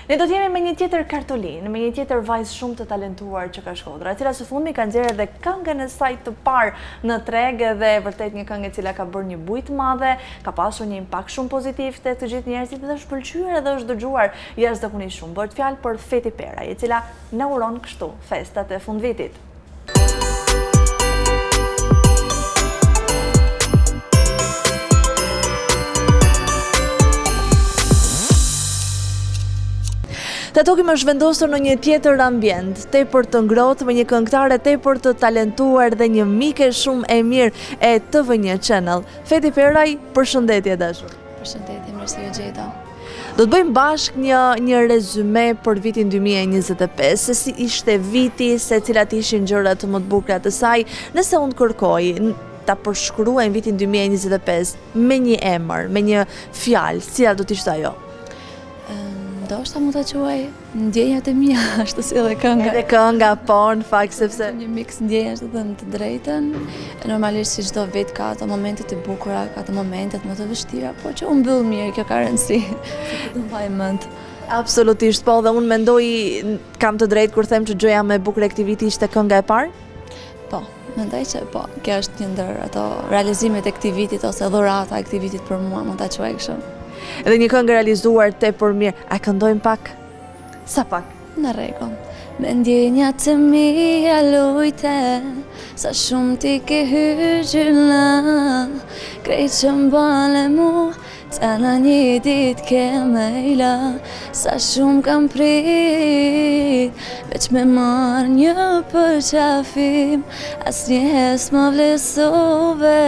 Ne do t'jemi me një tjetër kartolinë, me një tjetër vajzë shumë të talentuar që ka Shkodra, e cila së fundmi ka nxjerrë edhe këngën e saj të parë në treg dhe vërtet një këngë e cila ka bërë një bujtë madhe, ka pasur një impakt shumë pozitiv tek të gjithë njerëzit dhe është pëlqyer edhe është dëgjuar jashtëzakonisht shumë. Bëhet fjalë për Feti Peraj, e cila inauguron kështu festat e fundvitit. Tatoki më është vendosur në një tjetër ambient, tepër të ngrohtë, me një këngëtare tepër të talentuar dhe një mike shumë e mirë e TV1 Channel. Feti Peraj, përshëndetje dashur. Përshëndetje, mirësi ju gjeta. Do të bëjmë bashk një rezume për vitin 2025, se si ishte viti, se cilat ishin gjërat më të bukura të saj, nëse unë kërkoj ta përshkruajmë vitin 2025 me një emër, me një fjalë, cila do të ishte ajo? Ndoshta mund ta quaj ndjenjat e mia, ashtu si edhe kënga. Edhe kënga, po, në fakt, sepse një miks ndjenjash të thënë të drejtën. Normalisht si çdo vit ka ato momentet e bukura, ka ato momentet më të vështira, por që u mbyll mirë, kjo ka rëndësi. Do mbaj mend. Absolutisht, po, dhe unë mendoj, kam të drejtë kur them që gjëja më e bukur e këtij viti ishte kënga e parë? Po, mendoj që po, kjo është një ndër ato realizimet e këtij vitit ose dhurata e këtij vitit për mua, mund ta quaj kështu. Edhe një këngë realizuar tepër mirë. A këndojmë pak? Sa pak? Në rregull. Me ndjenjat të mia lujte, sa shumë ti ke hyrë gjylla, krejt që mbale mu, ta në një dit ke mejla, sa shumë kam prit, veç me marrë një përqafim, as një hes më vlesove,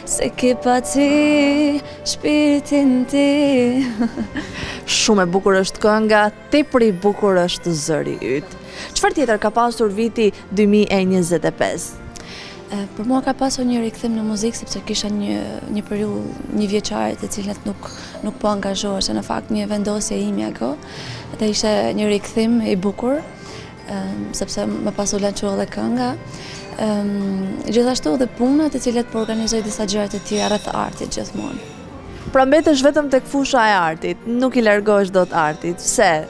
se ke pa ti, shpirtin ti. Shumë e bukur është kënga, tepër i bukur është zëri yt. Çfarë tjetër ka pasur viti 2025? Për mua ka pasur një rikthim në muzikë, sepse kisha një periudhë një vjeçare të cilat nuk po angazhohesha, në fakt një vendosje ime ajo, dhe ishte një rikthim i bukur, sepse më pas u lançua edhe kënga. Gjithashtu edhe punat të cilat po organizoj disa gjëra të tjera rreth artit gjithmonë. Pra mbetesh vetëm tek fusha e artit, nuk i largohesh dot artit. Pse?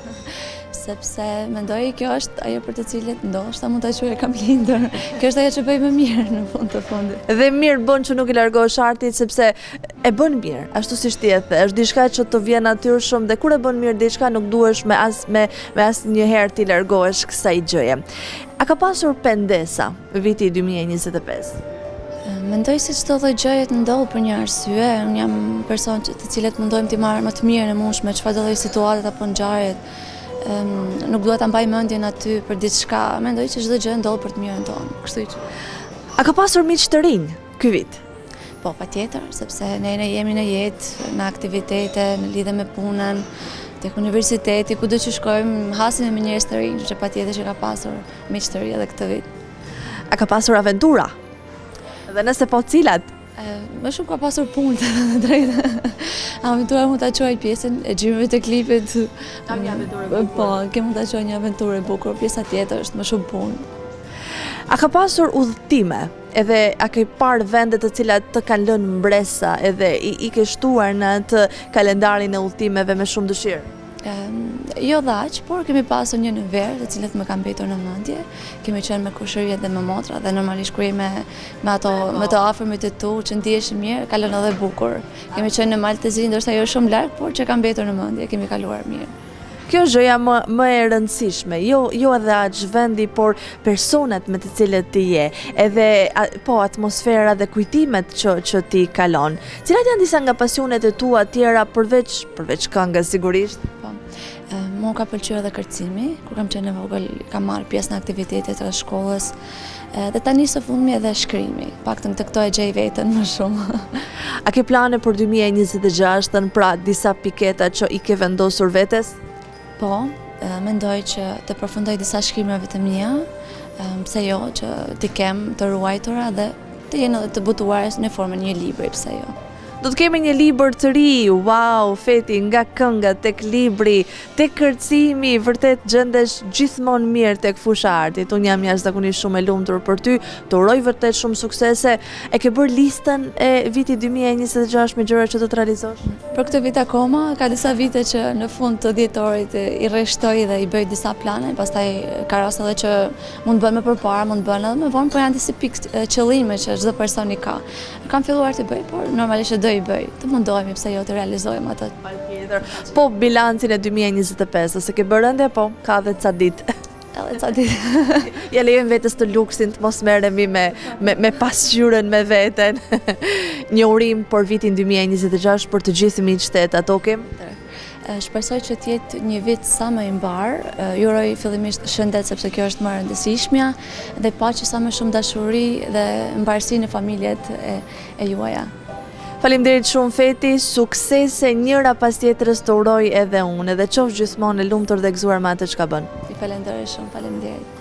Sepse mendoj kjo është ajo për të cilët ndoshta mund ta quaj kam lindër. Kjo është ajo që bëj më mirë në fund të fundit. Dhe mirë bën që nuk i largohesh artit, sepse e bën mirë, ashtu siç ti e the, është diçka që të vjen natyrshëm dhe kur e bën mirë diçka nuk duhesh me asnjëherë ti largohesh kësaj gjëje. A ka pasur pendesa viti 2025? Mendoj se çdo lloj gjëje të ndodh për një arsye. Unë jam person të cilët mundojmë të marrë më të mirën e mundshme çfarëdo lloj situate apo ngjarjet. Nuk duhet ta mbaj mendjen aty për diçka. Mendoj që çdo gjë ndodh për të mirën tonë. Kështu që. A ka pasur miq të rinj ky vit? Po, patjetër, sepse ne jemi në jetë, në aktivitete, në lidhje me punën, tek universiteti, kudo që shkojmë, hasim me njerëz të rinj, që patjetër që ka pasur miq të rinj edhe këtë vit. A ka pasur aventura? Dhe nëse po, cilat? Më shumë ka pasur punë të drejtë. Aventura mund ta quaj pjesën e xhirave të klipit. Kam një aventurë e bukur. Po, kjo mund ta quaj një aventurë e bukur. Pjesa tjetër është më shumë punë. A ka pasur udhëtime? Edhe a ke parë vende të cilat të kanë lënë mbresa edhe i ke shtuar në atë kalendarin e udhëtimeve me shumë dëshirë? Jo dhaq, por kemi pasur një në verë të cilat më kanë mbetur në mendje. Kemi qenë me kushëriet dhe me motra dhe normalisht kur me të afërmit e tu që ndiheshin mirë, kalon edhe bukur. Kemi qenë në Maltezi, ndoshta jo shumë larg, por që kanë mbetur në mendje, kemi kaluar mirë. Kjo është gjëja më e rëndësishme, jo edhe aq vendi, por personat me të cilët ti je, edhe po atmosfera dhe kujtimet që ti kalon. Cilat janë disa nga pasionet e tua tjera përveç këngës sigurisht? Po. Mua ka pëlqyer edhe kërcimi, kur kam qenë e vogël, kam marrë pjesë në aktivitetet e shkollës. Dhe tani së fundmi edhe shkrimi, paktën të këto e gjej veten më shumë. A ke plane për 2026, pra disa piketa që i ke vendosur vetes? Po, mendoj që të përfundoj disa shkrimeve të mia, pse jo, që t'i kem të ruajtura dhe të jenë edhe të butuar në formën një libri, pse jo. Do të kemi një libër të ri, wow, Feti, nga kënga tek libri, tek kërcimi, vërtet gjendesh gjithmonë mirë tek fusha e artit. Unë jam jashtëzakonisht shumë e lumtur për ty, të uroj vërtet shumë suksese. E ke bërë listën e vitit 2026 me gjëra që do të realizosh? Për këtë vit akoma, ka disa vite që në fund të dhjetorit i rreshtoj dhe i bëj disa plane, pastaj ka raste edhe që mund bëhen më përpara, mund bëhen edhe më vonë, por janë disa pikë qëllime që çdo personi ka. Kam filluar të bëj, por normalisht do i bëj. Të mundohemi pse jo të realizojmë atë. Patjetër. Po bilancin e 2025, ose ke bërë ende, po ka edhe ca ditë. Edhe ca ditë. Ja lejojmë vetës të luksin, të mos merremi me pasqyrën me veten. Një urim për vitin 2026 për të gjithë miqtë e Tokim. Shpresoj që të jetë një vit sa më i mbar. Ju uroj fillimisht shëndet sepse kjo është më e rëndësishmja dhe paqe, sa më shumë dashuri dhe mbarësi në familjet e juaja. Faleminderit shumë Feti, suksese njëra pas tjetrës të uroj edhe unë, edhe qofsh gjithmonë e lumtur dhe gëzuar me atë çka bën. Ju falenderoj shumë, faleminderit.